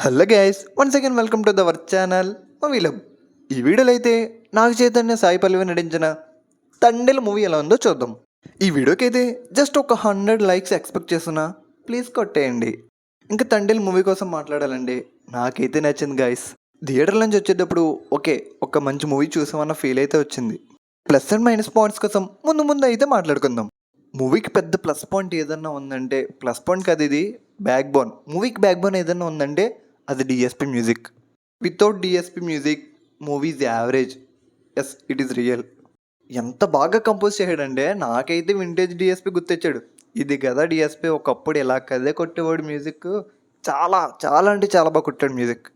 Hello guys, once again welcome to our channel Movielab. ఈ వీడియోలో అయితే నాగ చైతన్య సాయి పల్లవి నటించిన తండెల్ మూవీ ఎలా ఉందో చూద్దాం. ఈ వీడియోకి అయితే జస్ట్ ఒక 100 లైక్స్ ఎక్స్పెక్ట్ చేస్తున్నా, ప్లీజ్ కొట్టేయండి. ఇంకా తండెల్ మూవీ కోసం మాట్లాడాలండి, నాకైతే నచ్చింది గైస్. థియేటర్ నుంచి వచ్చేటప్పుడు ఒక మంచి మూవీ చూసామన్న ఫీల్ అయితే వచ్చింది. ప్లస్ అండ్ మైనస్ పాయింట్స్ కోసం ముందు అయితే మాట్లాడుకుందాం. మూవీకి పెద్ద ప్లస్ పాయింట్ ఏదన్నా ఉందంటే, ప్లస్ పాయింట్ కాదు ఇది, బ్యాక్ బోన్. మూవీకి బ్యాక్ బోన్ ఏదన్నా ఉందంటే అది DSP music. Without DSP music movie is average. Yes, it is real. ఎంత బాగా కంపోజ్ చేయడంటే నాకైతే వింటేజ్ డిఎస్పి గుర్తొచ్చాడు. ఇది కదా డిఎస్పి, ఒకప్పుడు ఇలా కదే కొట్టేవాడు మ్యూజిక్. చాలా చాలా అంటే చాలా బాగా కొట్టాడు మ్యూజిక్.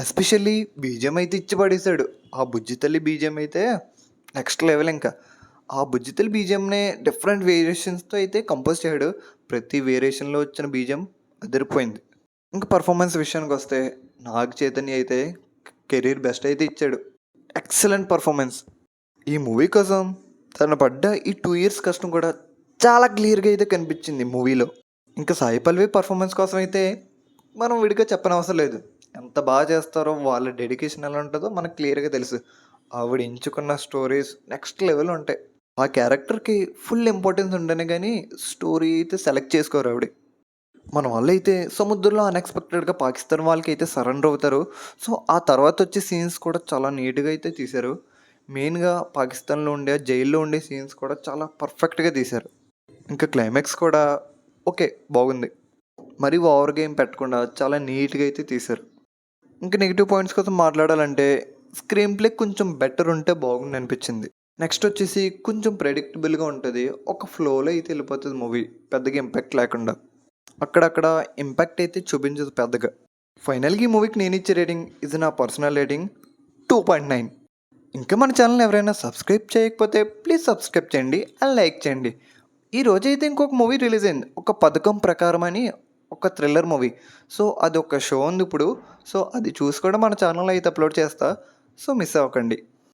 ఎస్పెషల్లీ బీజిఎం అయితే ఇచ్చి పడేశాడు. ఆ బుజ్జితల్లి బీజిఎం అయితే నెక్స్ట్ లెవెల్. ఇంకా ఆ బుజ్జితల్లి బీజిఎంనే డిఫరెంట్ వేరియేషన్స్తో అయితే కంపోజ్ చేయడు. ప్రతి వేరియేషన్లో వచ్చిన బీజిఎం అదిరిపోయింది. ఇంకా పర్ఫార్మెన్స్ విషయానికి వస్తే నాగ చైతన్య అయితే కెరీర్ బెస్ట్ అయితే ఇచ్చాడు. Excellent performance. ఈ మూవీ కోసం తను పడ్డ ఈ 2 years కష్టం కూడా చాలా క్లియర్గా అయితే కనిపించింది మూవీలో. ఇంకా సాయి పల్లవి పర్ఫార్మెన్స్ కోసం అయితే మనం విడిగా చెప్పనవసరం లేదు. ఎంత బాగా చేస్తారో, వాళ్ళ డెడికేషన్ ఎలా ఉంటుందో మనకు క్లియర్గా తెలుసు. ఆవిడ ఎంచుకున్న స్టోరీస్ నెక్స్ట్ లెవెల్ ఉంటాయి. ఆ క్యారెక్టర్కి ఫుల్ ఇంపార్టెన్స్ ఉండనే కానీ స్టోరీ అయితే సెలెక్ట్ చేసుకోరు ఆవిడ. మన వాళ్ళైతే సముద్రంలో అన్ఎక్స్పెక్టెడ్గా పాకిస్తాన్ వాళ్ళకి అయితే సరెండర్ అవుతారు. సో ఆ తర్వాత వచ్చే సీన్స్ కూడా చాలా నీట్గా అయితే తీశారు. మెయిన్గా పాకిస్తాన్లో ఉండే జైల్లో ఉండే సీన్స్ కూడా చాలా పర్ఫెక్ట్గా తీశారు. ఇంకా క్లైమాక్స్ కూడా బాగుంది. మరీ ఓవర్గా ఏం పెట్టకుండా చాలా నీట్గా అయితే తీశారు. ఇంకా నెగిటివ్ పాయింట్స్ కోసం మాట్లాడాలంటే స్క్రీన్ ప్లే కొంచెం బెటర్ ఉంటే బాగుంది అనిపించింది. నెక్స్ట్ వచ్చేసి కొంచెం ప్రెడిక్టబుల్గా ఉంటుంది. ఒక ఫ్లోలో అయితే వెళ్ళిపోతుంది మూవీ, పెద్దగా ఇంపాక్ట్ లేకుండా. అక్కడక్కడ ఇంపాక్ట్ అయితే చూపించదు పెద్దగా. ఫైనల్గా ఈ మూవీకి నేను ఇచ్చే రేటింగ్, ఇది నా పర్సనల్ రేటింగ్, 2.9. ఇంకా మన ఛానల్ ఎవరైనా సబ్స్క్రైబ్ చేయకపోతే ప్లీజ్ సబ్స్క్రైబ్ చేయండి అండ్ లైక్ చేయండి. ఈ రోజైతే ఇంకొక మూవీ రిలీజ్ అయింది, ఒక పథకం ప్రకారం అని, ఒక థ్రిల్లర్ మూవీ. సో అది ఒక షో ఉంది ఇప్పుడు. సో అది చూసి కూడా మన ఛానల్లో అయితే అప్లోడ్ చేస్తా. సో మిస్ అవ్వకండి.